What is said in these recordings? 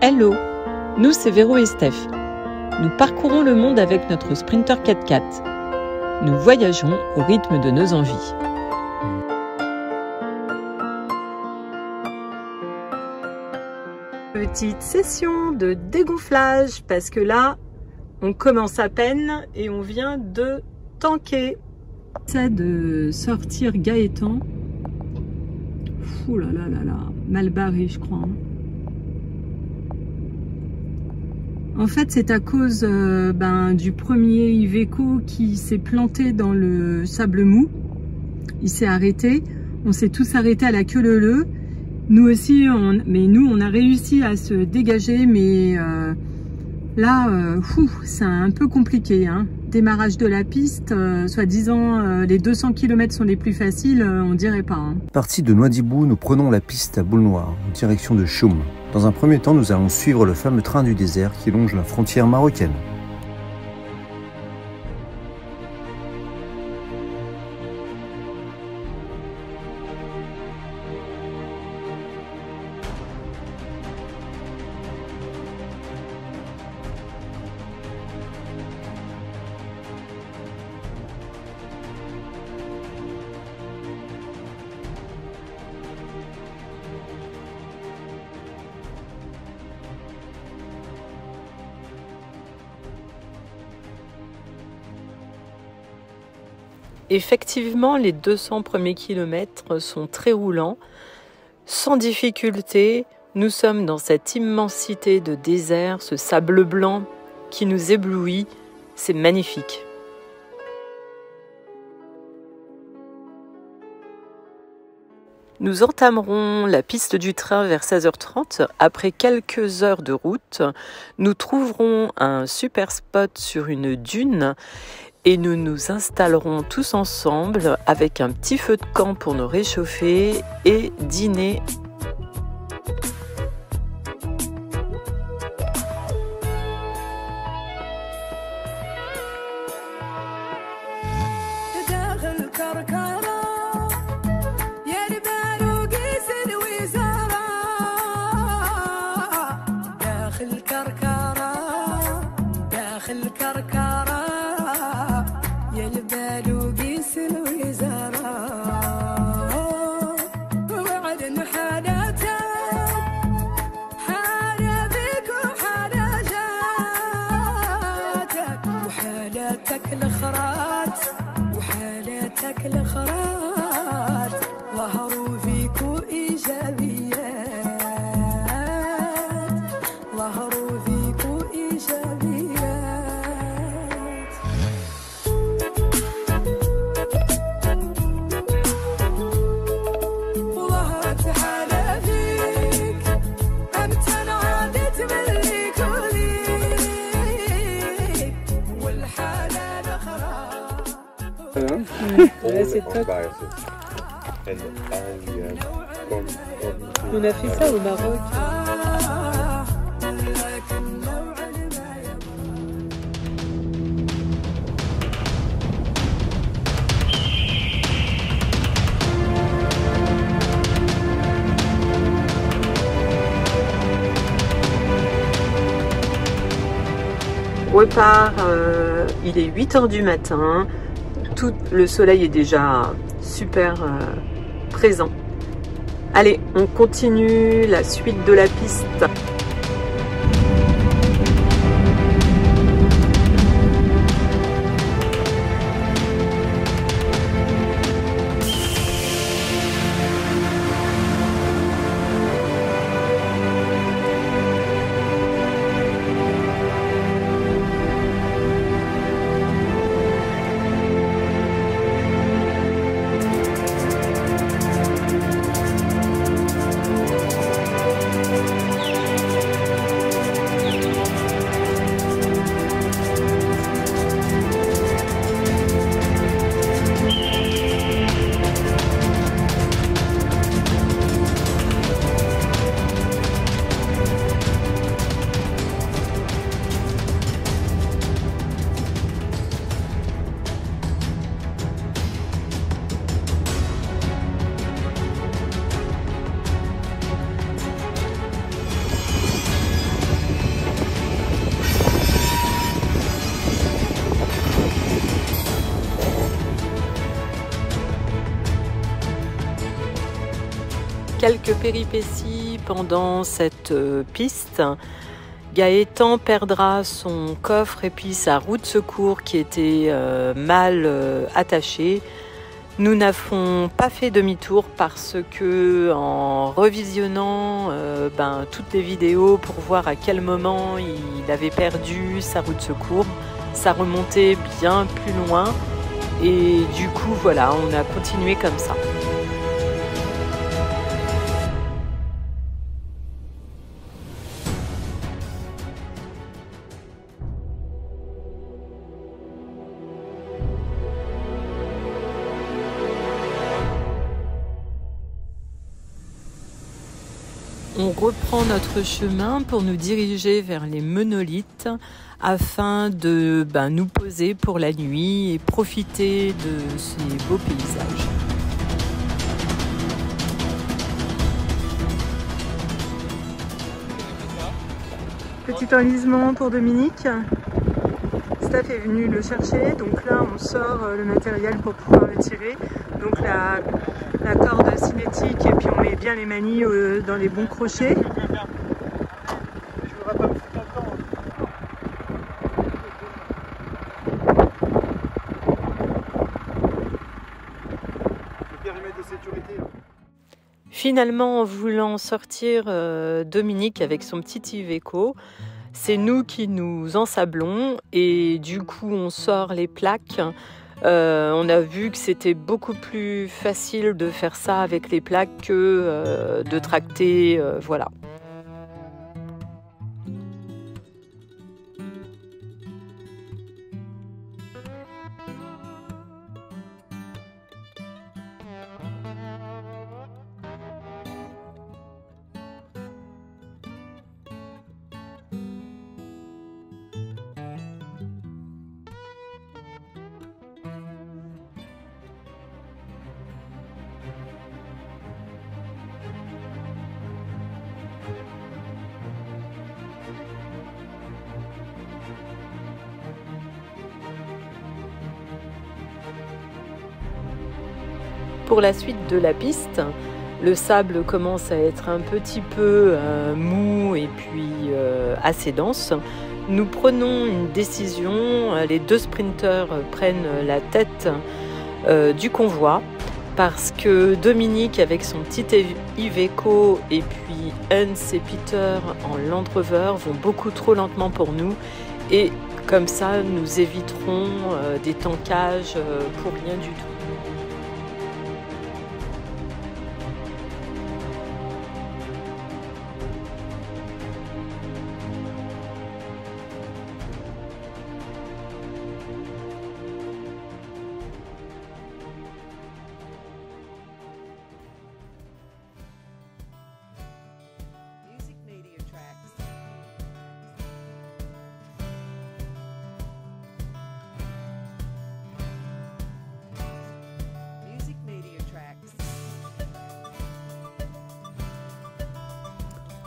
Hello, nous c'est Véro et Steph. Nous parcourons le monde avec notre Sprinter 4x4. Nous voyageons au rythme de nos envies. Petite session de dégonflage parce que là, on commence à peine et on vient de tanker. Ça de sortir Gaëtan. Ouh là là là là, mal barré je crois. En fait, c'est à cause du premier Iveco qui s'est planté dans le sable mou. Il s'est arrêté. On s'est tous arrêtés à la queue leu-leu. Nous aussi, on a réussi à se dégager, mais c'est un peu compliqué. Hein. Démarrage de la piste, soi-disant les 200 km sont les plus faciles, on dirait pas. Hein. Parti de Noidibou, nous prenons la piste à Boule-Noire, en direction de Choum. Dans un premier temps, nous allons suivre le fameux train du désert qui longe la frontière marocaine. Effectivement, les 200 premiers kilomètres sont très roulants, sans difficulté. Nous sommes dans cette immensité de désert, ce sable blanc qui nous éblouit. C'est magnifique. Nous entamerons la piste du train vers 16h30. Après quelques heures de route, nous trouverons un super spot sur une dune et nous nous installerons tous ensemble avec un petit feu de camp pour nous réchauffer et dîner. Là, c'est top. On a fait ça au Maroc. On repart, il est 8h du matin. Le soleil est déjà super présent. Allez, on continue la suite de la piste. quelques péripéties pendant cette piste. Gaëtan perdra son coffre et puis sa roue de secours qui était mal attachée. Nous n'avons pas fait demi-tour parce que en revisionnant toutes les vidéos pour voir à quel moment il avait perdu sa roue de secours, ça remontait bien plus loin et du coup voilà, on a continué comme ça. On reprend notre chemin pour nous diriger vers les monolithes afin de nous poser pour la nuit et profiter de ces beaux paysages. Petit enlisement pour Dominique. Steph est venu le chercher, donc là on sort le matériel pour pouvoir le tirer. Donc la corde cinétique et puis on met bien les manilles dans les bons crochets. Finalement, en voulant sortir Dominique avec son petit Iveco, c'est nous qui nous ensablons et du coup on sort les plaques. On a vu que c'était beaucoup plus facile de faire ça avec les plaques que de tracter, voilà. Pour la suite de la piste, le sable commence à être un petit peu mou et puis assez dense. Nous prenons une décision, les deux sprinteurs prennent la tête du convoi parce que Dominique avec son petit Iveco et puis Hans et Peter en Land Rover vont beaucoup trop lentement pour nous et comme ça nous éviterons des tankages pour rien du tout.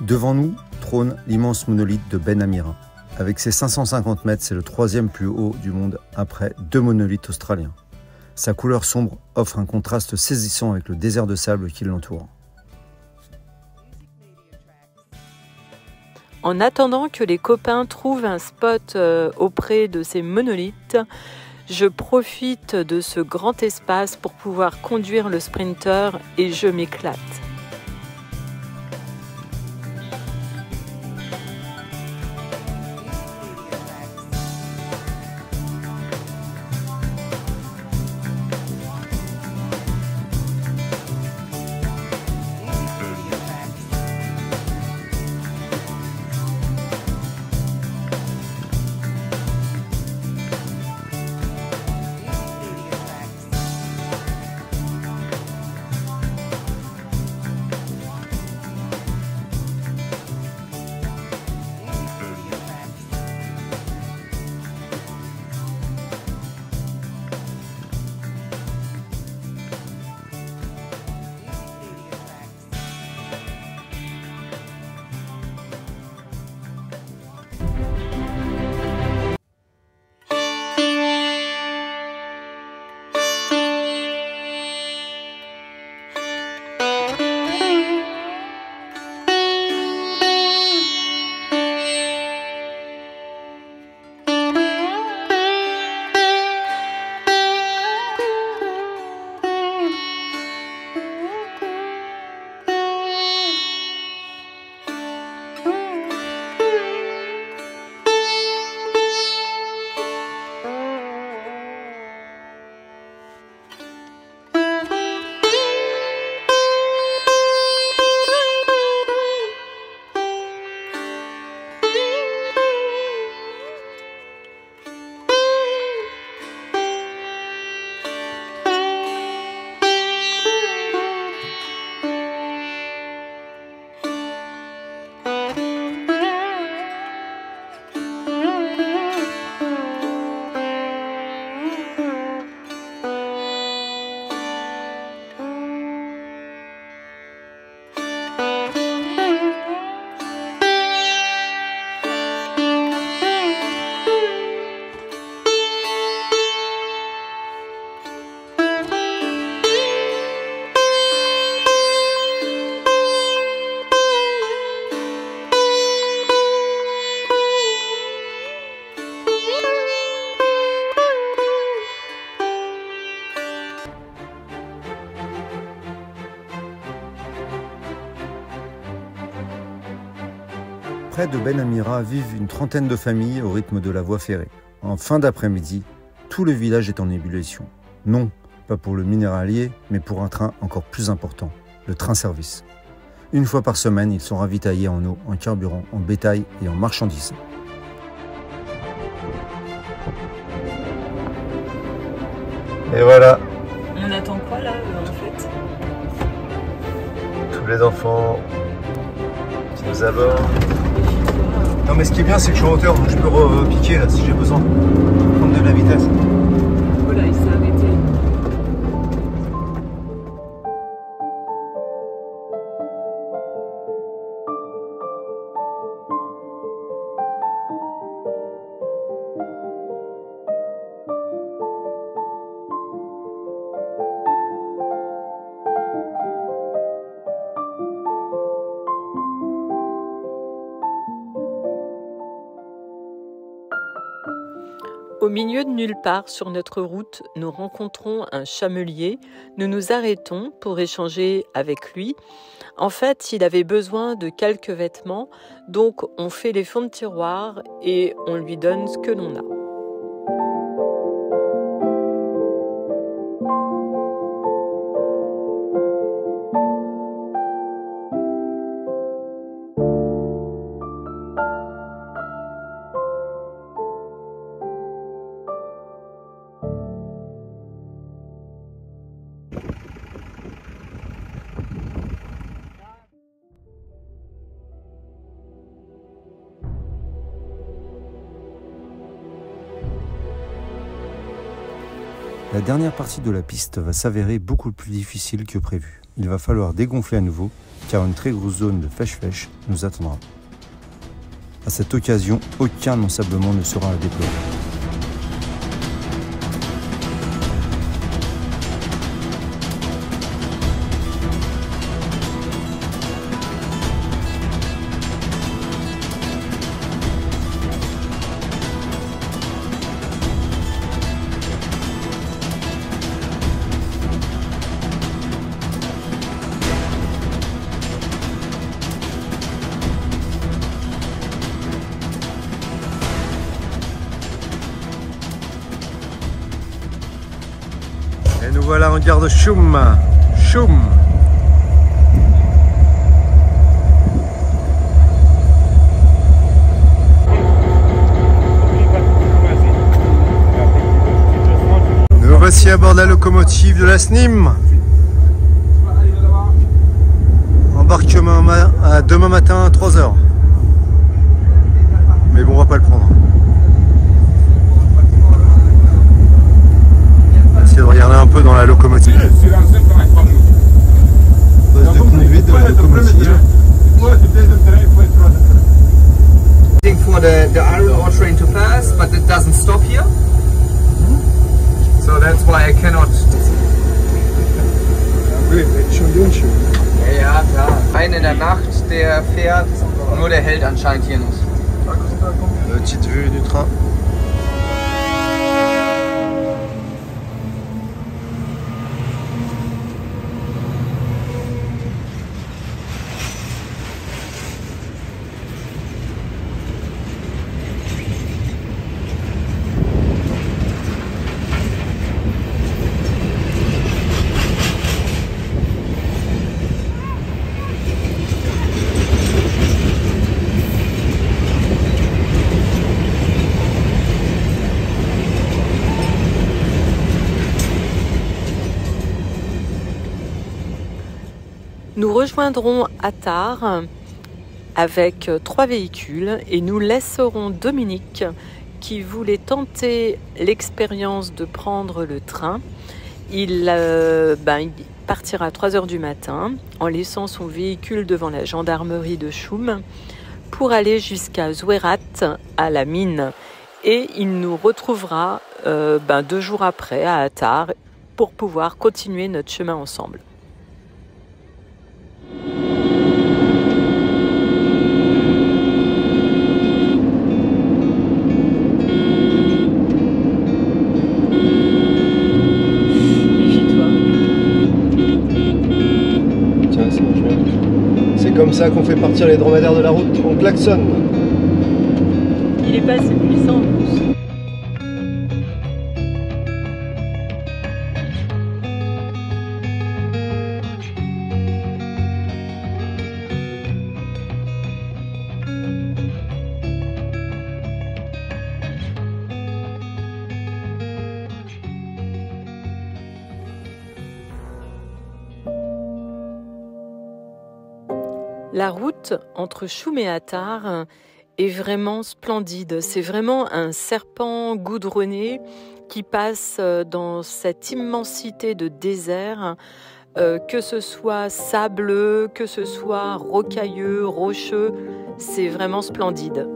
Devant nous trône l'immense monolithe de Ben Amira. Avec ses 550 mètres, c'est le troisième plus haut du monde après deux monolithes australiens. Sa couleur sombre offre un contraste saisissant avec le désert de sable qui l'entoure. En attendant que les copains trouvent un spot auprès de ces monolithes, je profite de ce grand espace pour pouvoir conduire le sprinter et je m'éclate. Près de Ben Amira vivent une trentaine de familles au rythme de la voie ferrée. En fin d'après-midi, tout le village est en ébullition. Non, pas pour le minéralier, mais pour un train encore plus important, le train-service. Une fois par semaine, ils sont ravitaillés en eau, en carburant, en bétail et en marchandises. Et voilà. On attend quoi là en fait? Tous les enfants qui nous abordent. Non mais ce qui est bien c'est que je suis en hauteur, donc je peux repiquer là si j'ai besoin. Prendre de la vitesse. Voilà, il s'est arrêté. Au milieu de nulle part sur notre route, nous rencontrons un chamelier. Nous nous arrêtons pour échanger avec lui. En fait, il avait besoin de quelques vêtements, donc on fait les fonds de tiroir et on lui donne ce que l'on a. La dernière partie de la piste va s'avérer beaucoup plus difficile que prévu. Il va falloir dégonfler à nouveau, car une très grosse zone de fèche-fèche nous attendra. À cette occasion, aucun ensablement ne sera à déplorer. Et nous voilà en gare de Choum. Choum. Nous voici à bord de la locomotive de la SNIM. Embarquement à demain matin à 3 h. Mais bon, on va pas le prendre. Essayer de regarder un peu dans la locomotive. Poste de conduite de la locomotive. For the iron ore train to pass, but it doesn't stop here. So that's why I cannot. Ja, klar. Einer in der Nacht, der fährt, nur der hält anscheinend hier nicht. Petite vue du train. Nous rejoindrons Attar avec 3 véhicules et nous laisserons Dominique qui voulait tenter l'expérience de prendre le train. Il partira à 3 h du matin en laissant son véhicule devant la gendarmerie de Choum pour aller jusqu'à Zouérat à la mine. Et il nous retrouvera 2 jours après à Attar pour pouvoir continuer notre chemin ensemble. C'est comme ça ça qu'on fait partir les dromadaires de la route. On klaxonne. Il est pas assez puissant en plus. La route entre Choum et Attard est vraiment splendide. C'est vraiment un serpent goudronné qui passe dans cette immensité de désert, que ce soit sableux, que ce soit rocailleux, rocheux, c'est vraiment splendide.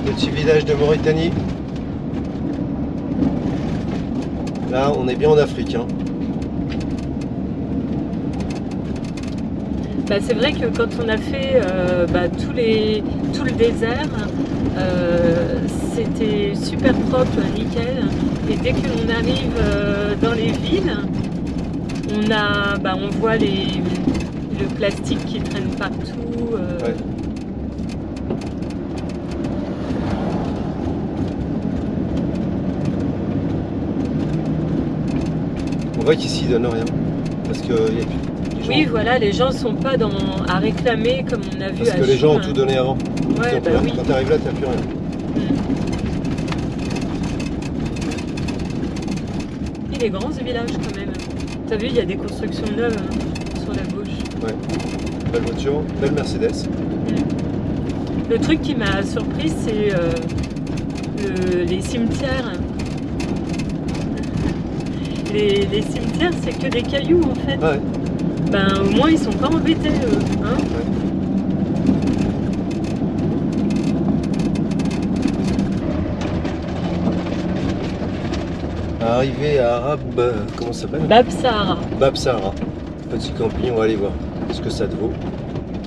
Petit village de Mauritanie. Là, on est bien en Afrique. Hein. Bah, c'est vrai que quand on a fait tout le désert, c'était super propre, nickel. Et dès que l'on arrive dans les villes, on voit le plastique qui traîne partout. Ouais. On voit qu'ici ils donnent rien, parce que les gens... Oui, voilà, les gens sont pas à réclamer comme on a vu parce à que les gens ont Choum. tout donné avant. Ouais, bah oui. Quand tu arrives là, t'as plus rien. Il est grand ce village quand même. T'as vu, il y a des constructions neuves sur la gauche. Ouais. Belle voiture, belle Mercedes. Le truc qui m'a surprise, c'est les cimetières. Les cimetières, c'est que des cailloux en fait. Ouais. Ben au moins ils sont pas embêtés eux, hein. Ouais. Arrivé à Arab, comment ça s'appelle? Bab Sahara. Bab Sahara. Petit camping, on va aller voir ce que ça te vaut.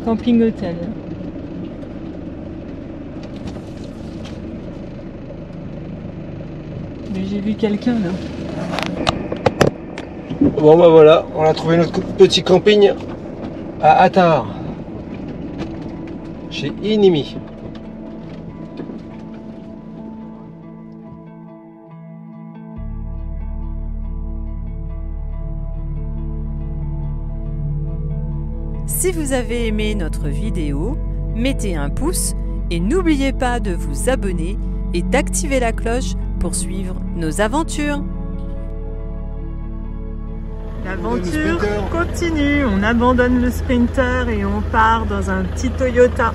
Camping hôtel. Mais j'ai vu quelqu'un là. Bon bah voilà, on a trouvé notre petit camping à Attard, chez Inimi. Si vous avez aimé notre vidéo, mettez un pouce et n'oubliez pas de vous abonner et d'activer la cloche pour suivre nos aventures. L'aventure continue, on abandonne le Sprinter et on part dans un petit Toyota.